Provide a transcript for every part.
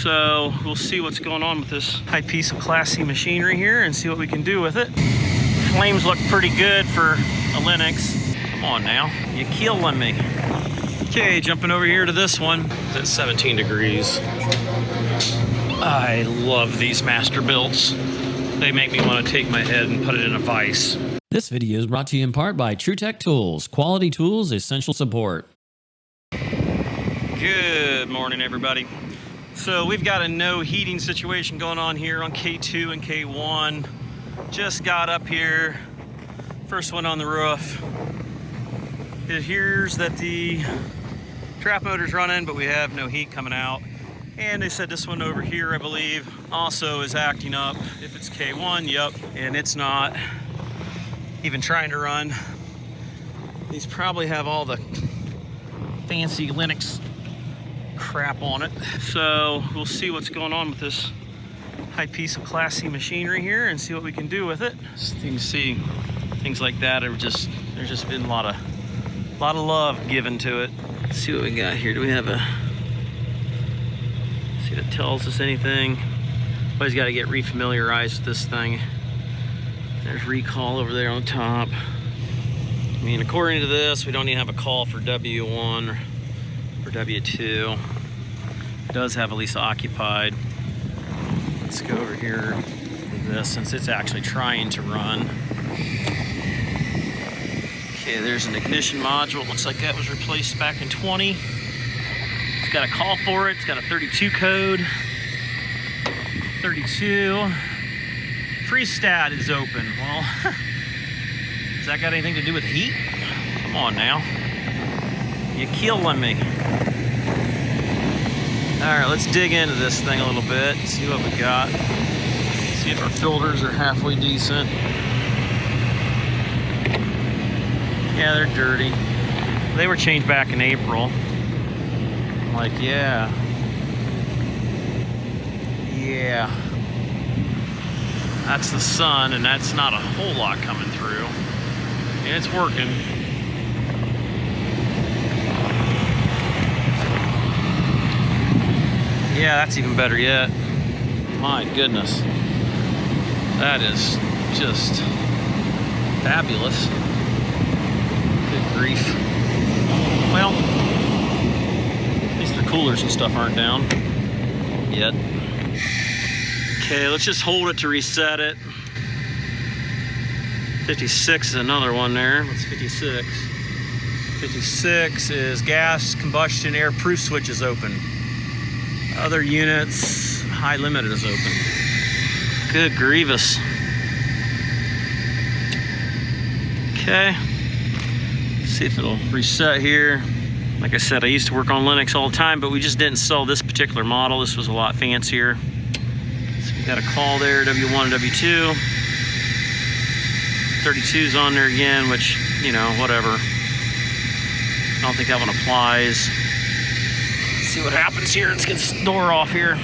So we'll see what's going on with this high piece of Class C machinery here and see what we can do with it. Flames look pretty good for a Lennox. Come on now, you're killing me. Okay, jumping over here to this one. It's at 17 degrees. I love these Master-Bilts. They make me want to take my head and put it in a vise. This video is brought to you in part by TruTech Tools. Quality tools, essential support. Good morning, everybody. So we've got a no heating situation going on here on K2 and K1. Just got up here. First one on the roof. It hears that the trap motor's running, but we have no heat coming out. And they said this one over here, I believe, also is acting up. If it's K1, yep, and it's not even trying to run. These probably have all the fancy Lennox crap on it. So we'll see what's going on with this high piece of Class C machinery here and see what we can do with it. So you can see things like that are just, there's just been a lot of love given to it. Let's see what we got here. Do we have a, see if it tells us anything? Always got to get refamiliarized with this thing. There's recall over there on top. I mean, according to this, we don't even have a call for W1 or W2. It does have at least occupied. Let's go over here with this since it's actually trying to run. Okay, there's an ignition module. Looks like that was replaced back in 20. It's got a call for it. It's got a 32 code. 32. Freestat is open. Well, has that got anything to do with heat? Come on now. You're killing me. All right, let's dig into this thing a little bit, see what we got. See if our filters are halfway decent. Yeah, they're dirty. They were changed back in April. I'm like, yeah. That's the sun, and that's not a whole lot coming through. And it's working. Yeah, that's even better yet. My goodness. That is just fabulous. Good grief. Well, at least the coolers and stuff aren't down yet. Okay, let's just hold it to reset it. 56 is another one there. What's 56? 56 is gas combustion air proof switch is open. Other units, high limit is open. Good grievous. Okay, see if it'll reset here. Like I said, I used to work on Lennox all the time, but we just didn't sell this particular model. This was a lot fancier. So we got a call there, W1 and W2. 32's on there again, which, you know, whatever. I don't think that one applies. Let's see what happens here. Let's get this door off here.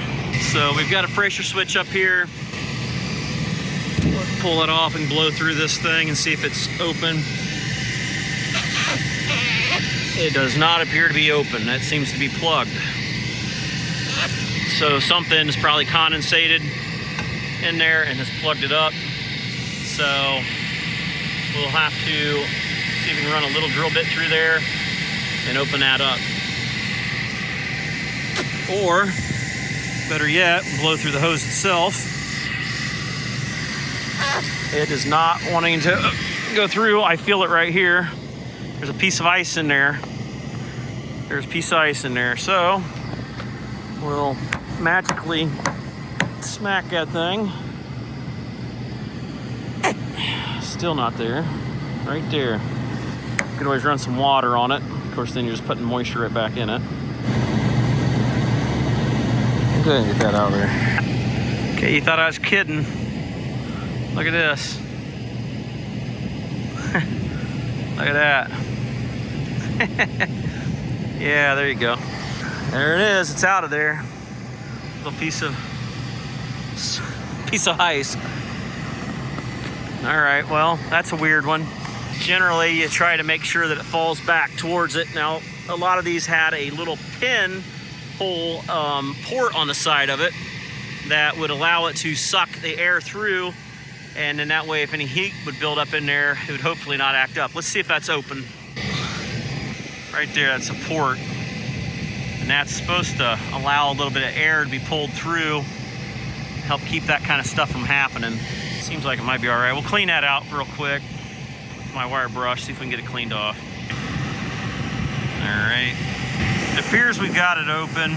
So we've got a pressure switch up here. Let's pull it off and blow through this thing and see if it's open. It does not appear to be open. That seems to be plugged. So something is probably condensated in there and has plugged it up. So we'll have to see if we can run a little drill bit through there and open that up. Or, better yet, blow through the hose itself. It is not wanting to go through. I feel it right here. There's a piece of ice in there. There's a piece of ice in there. So, we'll magically smack that thing. Still not there. Right there. You can always run some water on it. Of course, then you're just putting moisture right back in it. Go ahead and get that out of there. Okay, you thought I was kidding. Look at this. Look at that. Yeah, there you go. There it is. It's out of there. Little piece of ice. All right, well, that's a weird one. Generally, you try to make sure that it falls back towards it. Now, a lot of these had a little pin whole port on the side of it that would allow it to suck the air through, and then that way if any heat would build up in there, it would hopefully not act up. Let's see if that's open. Right there, that's a port. And that's supposed to allow a little bit of air to be pulled through, help keep that kind of stuff from happening. Seems like it might be all right. We'll clean that out real quick with my wire brush, see if we can get it cleaned off. All right. It appears we've got it open.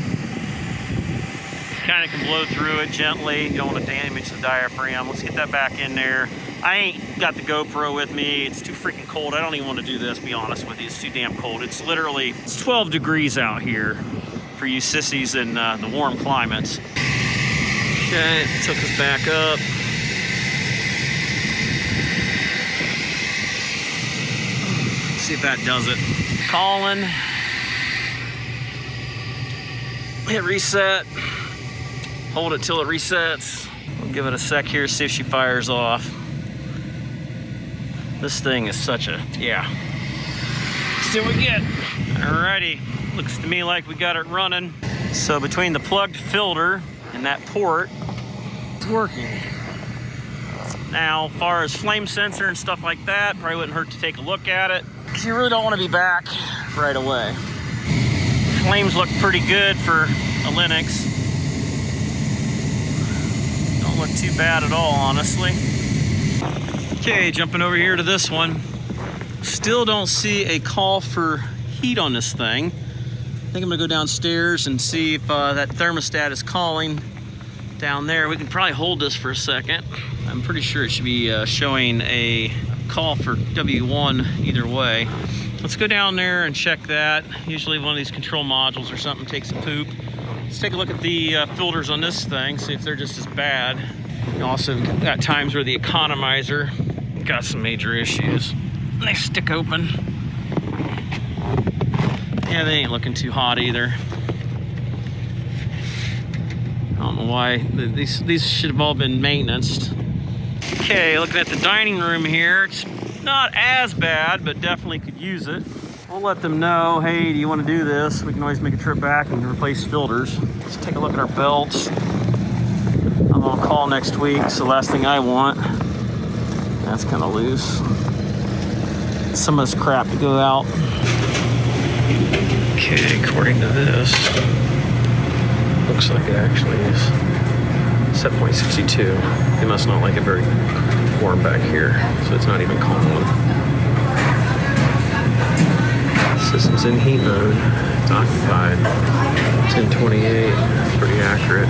Kind of can blow through it gently. You don't want to damage the diaphragm. Let's get that back in there. I ain't got the GoPro with me. It's too freaking cold. I don't even want to do this, be honest with you. It's too damn cold. It's 12 degrees out here for you sissies in the warm climates. Okay, took us back up. Let's see if that does it. Calling. Hit reset. Hold it till it resets. We'll give it a sec here, see if she fires off. This thing is such a, yeah. See what we get. Alrighty, looks to me like we got it running. So between the plugged filter and that port, it's working. Now, as far as flame sensor and stuff like that, probably wouldn't hurt to take a look at it, because you really don't want to be back right away. Flames look pretty good for a Lennox. Don't look too bad at all, honestly. Okay, jumping over here to this one. Still don't see a call for heat on this thing. I think I'm gonna go downstairs and see if that thermostat is calling down there. We can probably hold this for a second. I'm pretty sure it should be showing a call for W1 either way. Let's go down there and check that. Usually one of these control modules or something takes a poop. Let's take a look at the filters on this thing, see if they're just as bad. And also got times where the economizer got some major issues. They stick open. Yeah, they ain't looking too hot either. I don't know why. These should have all been maintained. Okay, looking at the dining room here. It's not as bad, but definitely could use it. We'll let them know, hey, do you want to do this? We can always make a trip back and replace filters. Let's take a look at our belts. I'm on call next week, so the last thing I want, that's kind of loose. Some of this crap to go out. Okay, according to this, looks like it actually is 7.62. They must not like it very warm back here, so it's not even calling. System's in heat mode. It's occupied. 1028. Pretty accurate.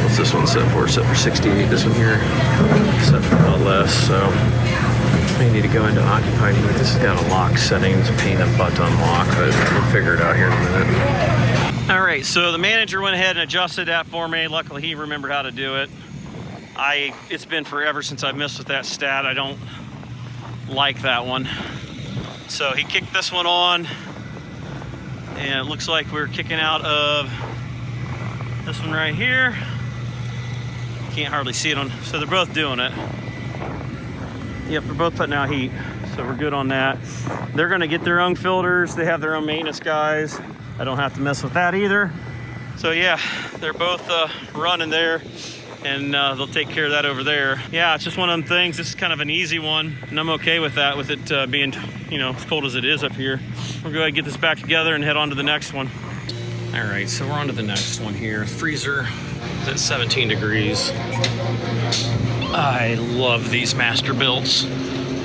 What's this one set for? Set for 68. This one here set for a lot less. So I need to go into occupied mode. This has got a lock setting. It's a pain in the butt to unlock, but we'll figure it out here in a minute. All right, so the manager went ahead and adjusted that for me. Luckily, he remembered how to do it. It's been forever since I've messed with that stat. I don't like that one. So he kicked this one on, and it looks like we're kicking out of this one right here. Can't hardly see it on, so they're both doing it. Yep, they're both putting out heat, so we're good on that. They're gonna get their own filters. They have their own maintenance guys. I don't have to mess with that either. So yeah, they're both running there, and they'll take care of that over there. Yeah, it's just one of them things. This is kind of an easy one, and I'm okay with that, with it being, you know, as cold as it is up here. We're going to get this back together and head on to the next one. All right, so we're on to the next one here. Freezer is at 17 degrees. I love these Master-Bilts.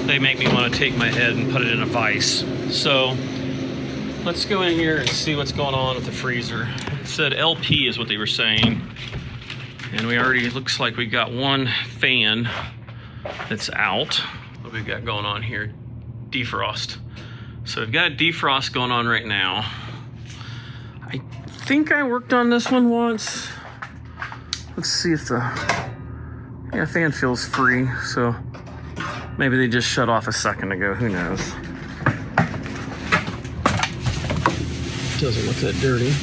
They make me want to take my head and put it in a vise. So let's go in here and see what's going on with the freezer. It said LP is what they were saying. And we already, looks like we've got one fan that's out. What we've got going on here? Defrost. So we've got defrost going on right now. I think I worked on this one once. Let's see if the, yeah, fan feels free. So maybe they just shut off a second ago, who knows? Doesn't look that dirty.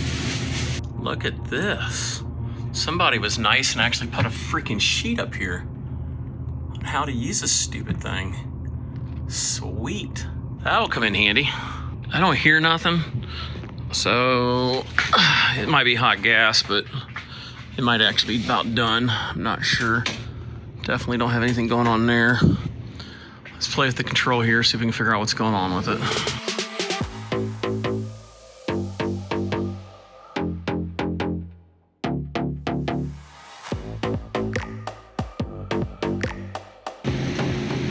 Look at this. Somebody was nice and actually put a freaking sheet up here on how to use this stupid thing. Sweet. That'll come in handy. I don't hear nothing. So it might be hot gas, but it might actually be about done. I'm not sure. Definitely don't have anything going on there. Let's play with the control here, see if we can figure out what's going on with it.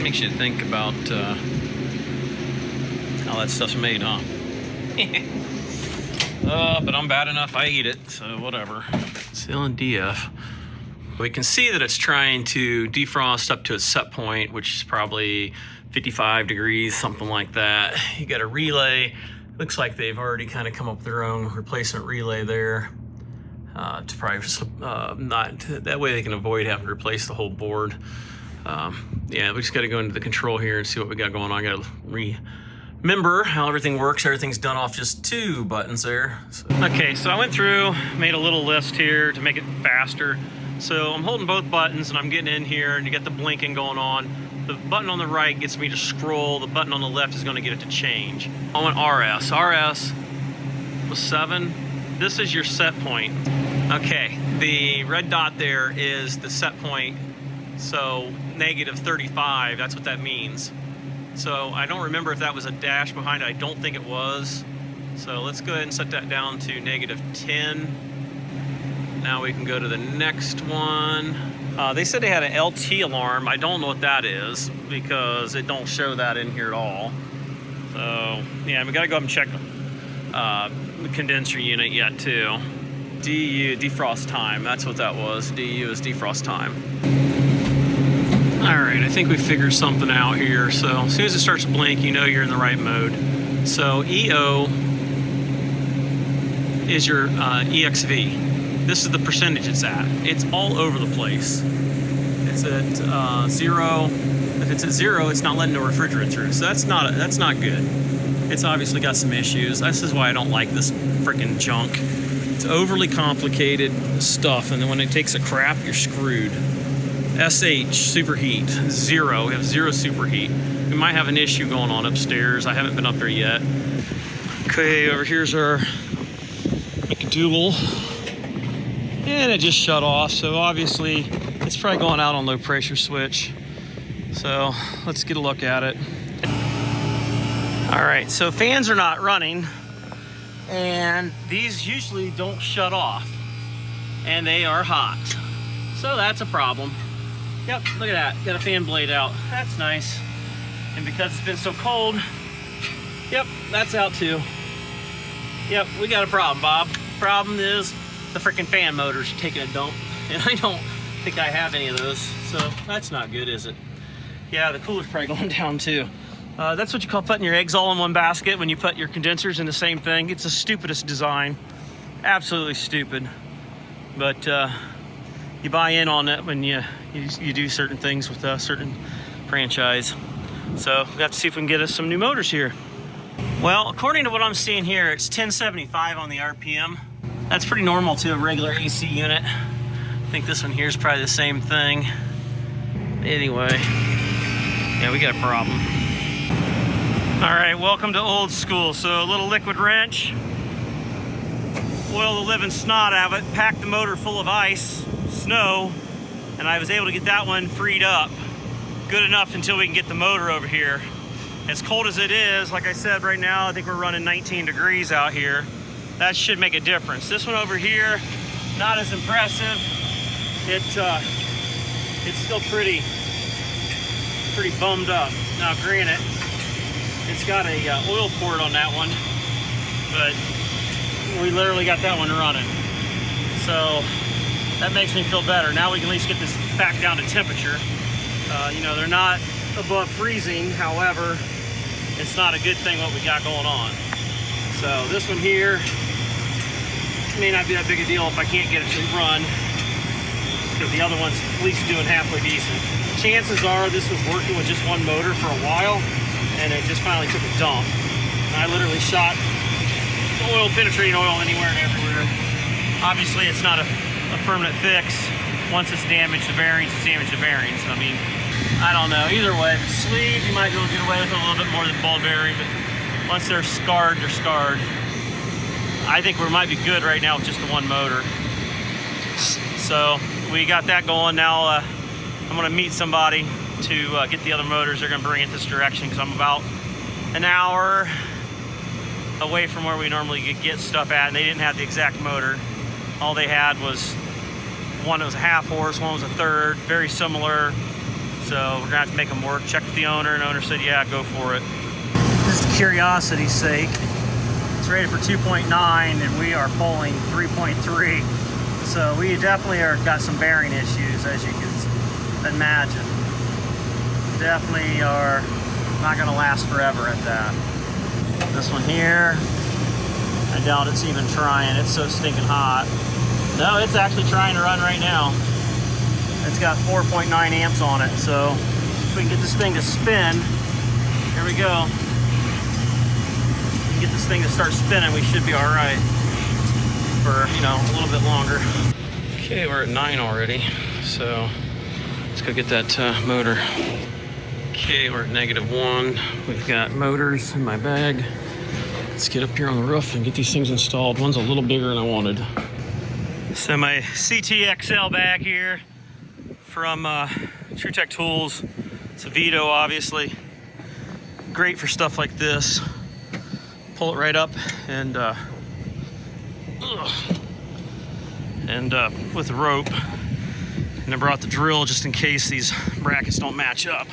Makes you think about how that stuff's made, huh? But I'm bad enough, I eat it, so whatever. Still in DF. We can see that it's trying to defrost up to its set point, which is probably 55 degrees, something like that. You got a relay. Looks like they've already kind of come up with their own replacement relay there. To probably not, that way they can avoid having to replace the whole board. Yeah, we just got to go into the control here and see what we got going on. I got to remember how everything works. Everything's done off just 2 buttons there. Okay, so I went through, made a little list here to make it faster. So I'm holding both buttons and I'm getting in here and you get the blinking going on. The button on the right gets me to scroll. The button on the left is going to get it to change. I want RS. RS was 7. This is your set point. Okay, the red dot there is the set point. So negative 35, that's what that means. So I don't remember if that was a dash behind it. I don't think it was. So let's go ahead and set that down to negative 10. Now we can go to the next one. They said they had an LT alarm. I don't know what that is because it don't show that in here at all. So yeah, we gotta go up and check the condenser unit yet too. DU, defrost time, that's what that was. DU is defrost time. All right, I think we figured something out here. So as soon as it starts to blink, you know you're in the right mode. So EO is your EXV. This is the percentage it's at. It's all over the place. It's at 0. If it's at 0, it's not letting no refrigerant through. So that's not good. It's obviously got some issues. This is why I don't like this freaking junk. It's overly complicated stuff, and then when it takes a crap, you're screwed. SH, superheat, 0. We have 0 superheat. We might have an issue going on upstairs. I haven't been up there yet. Okay, over here's our McDougal. And it just shut off, so obviously it's probably going out on low pressure switch. So let's get a look at it. All right, so fans are not running, and these usually don't shut off, and they are hot. So that's a problem. Yep, look at that, got a fan blade out. That's nice. And because it's been so cold, yep, that's out too. Yep, we got a problem, Bob. Problem is the freaking fan motor's taking a dump, and I don't think I have any of those, so that's not good, is it? Yeah, the cooler's probably going down too. That's what you call putting your eggs all in one basket when you put your condensers in the same thing. It's the stupidest design, absolutely stupid. But you buy in on it when you do certain things with a certain franchise. So we have to see if we can get us some new motors here. Well, according to what I'm seeing here, it's 1075 on the RPM. That's pretty normal to a regular AC unit. I think this one here is probably the same thing. Anyway, yeah, we got a problem. All right, welcome to old school. So a little liquid wrench, oil the living snot out of it, pack the motor full of ice, snow, and I was able to get that one freed up. Good enough until we can get the motor over here. As cold as it is, like I said, right now, I think we're running 19 degrees out here. That should make a difference. This one over here, not as impressive. It's still pretty bummed up. Now, granted, it's got a oil port on that one, but we literally got that one running. So that makes me feel better. Now we can at least get this back down to temperature. You know, they're not above freezing. However, it's not a good thing what we got going on. So this one here may not be that big a deal if I can't get it to run, because the other one's at least doing halfway decent. Chances are this was working with just one motor for a while, and it just finally took a dump. And I literally shot oil, penetrating oil anywhere and everywhere. Obviously, it's not a permanent fix. Once it's damaged the bearings, it's damaged the bearings. I mean, I don't know. Either way, if it's sleeved, you might be able to get away with a little bit more than ball bearing, but once they're scarred, they're scarred. I think we might be good right now with just the one motor. So we got that going. Now I'm gonna meet somebody to get the other motors. They're gonna bring it this direction because I'm about an hour away from where we normally get stuff at, and they didn't have the exact motor. All they had was one that was a half horse, one was a third, very similar. So we're gonna have to make them work. Check with the owner, and the owner said, yeah, go for it. Just curiosity's sake, it's rated for 2.9 and we are pulling 3.3. So we definitely got some bearing issues, as you can imagine. Definitely are not gonna last forever at that. This one here, I doubt it's even trying. It's so stinking hot. No, it's actually trying to run right now. It's got 4.9 amps on it, so if we can get this thing to spin, here we go. Get this thing to start spinning, we should be all right for, you know, a little bit longer. Okay, we're at 9 already, so let's go get that motor. Okay, we're at -1. We've got motors in my bag. Let's get up here on the roof and get these things installed. One's a little bigger than I wanted. So my CTXL bag here from TruTech Tools. It's a Vito, obviously. Great for stuff like this. Pull it right up and with a rope. And I brought the drill just in case these brackets don't match up.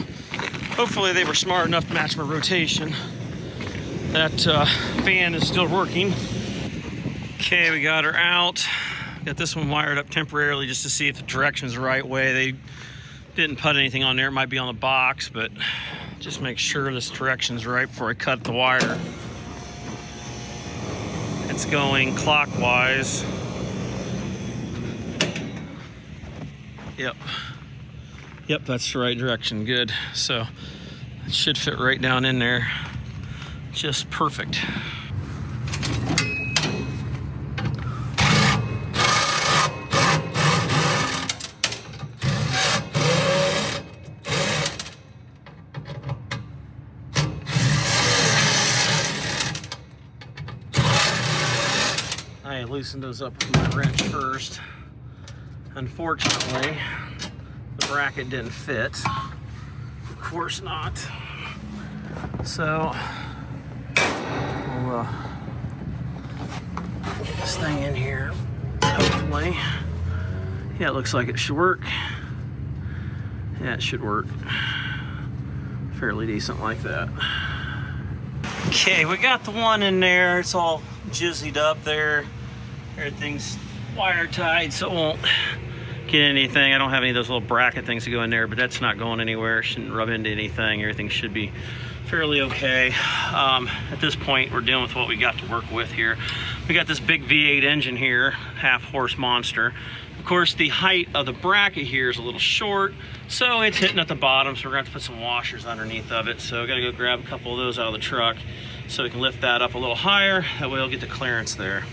Hopefully they were smart enough to match my rotation. That fan is still working. Okay, we got her out. Got this one wired up temporarily just to see if the direction's the right way. They didn't put anything on there. It might be on the box, but just make sure this direction's right before I cut the wire. It's going clockwise. Yep, that's the right direction. Good. So it should fit right down in there. Just perfect. I loosened those up with my wrench first. Unfortunately, the bracket didn't fit. Of course not. So we'll get this thing in here, hopefully. Yeah, it looks like it should work. Yeah, it should work. Fairly decent like that. Okay, we got the one in there. It's all jizzied up there. Everything's wire tied, so it won't get anything. I don't have any of those little bracket things to go in there, but that's not going anywhere. It shouldn't rub into anything. Everything should be fairly okay. At this point, we're dealing with what we got to work with here. We got this big V8 engine here, half horse monster. Of course, the height of the bracket here is a little short, so it's hitting at the bottom, so we're gonna have to put some washers underneath of it. So I gotta go grab a couple of those out of the truck so we can lift that up a little higher. That way we'll get the clearance there.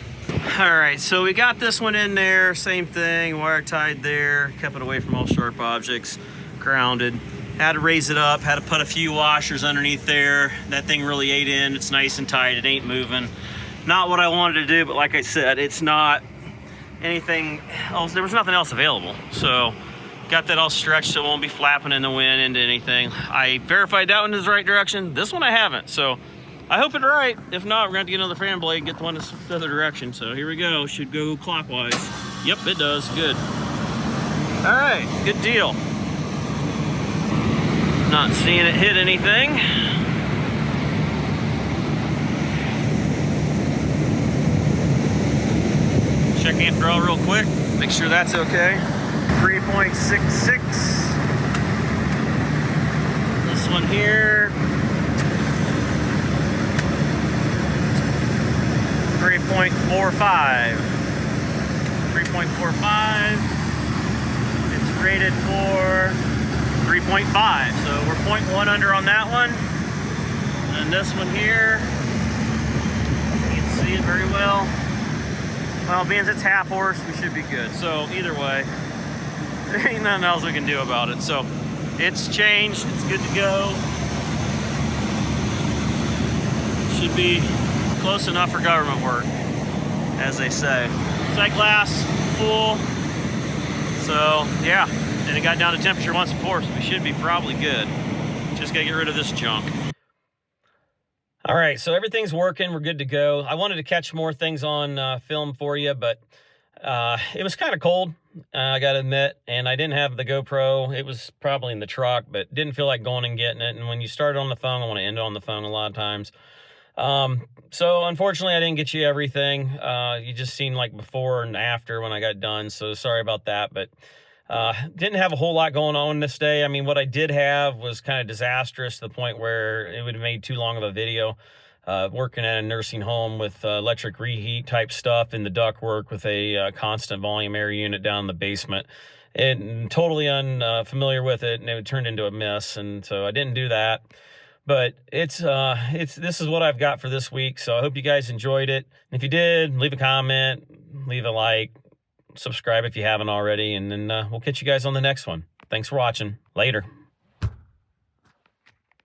All right, so we got this one in there, same thing, wire tied there, kept it away from all sharp objects, grounded. Had to raise it up, had to put a few washers underneath there. That thing really ate in, it's nice and tight, it ain't moving. Not what I wanted to do, but like I said, it's not anything else, there was nothing else available. So got that all stretched so it won't be flapping in the wind into anything. I verified that one is the right direction. This one I haven't, so I hope it's right. If not, we're gonna have to get another fan blade and get the one that's the other direction. So here we go, should go clockwise. Yep, it does, good. All right, good deal. Not seeing it hit anything. Check amp draw real quick, make sure that's okay. 3.66. This one here. 3.45. 3.45. It's rated for 3.5. So we're 0.1 under on that one. And this one here, you can see it very well. Well, being it's half horse, we should be good. So either way, there ain't nothing else we can do about it. So it's changed, it's good to go. Should be close enough for government work. as they say. Sight glass full. So yeah, and it got down to temperature once before, so we should be probably good. Just gotta get rid of this junk. All right, so everything's working. We're good to go. I wanted to catch more things on film for you, but it was kind of cold, I gotta admit, and I didn't have the GoPro. It was probably in the truck, but didn't feel like going and getting it. And when you start on the phone, I want to end on the phone a lot of times. So unfortunately, I didn't get you everything. You just seen like before and after when I got done. So sorry about that, but didn't have a whole lot going on this day. I mean, what I did have was kind of disastrous to the point where it would have made too long of a video. Working at a nursing home with electric reheat type stuff in the ductwork with a constant volume air unit down in the basement. And totally unfamiliar with it, and it turned into a mess. And so I didn't do that. But this is what I've got for this week. So I hope you guys enjoyed it. And if you did, leave a comment, leave a like, subscribe if you haven't already, and then we'll catch you guys on the next one. Thanks for watching. Later.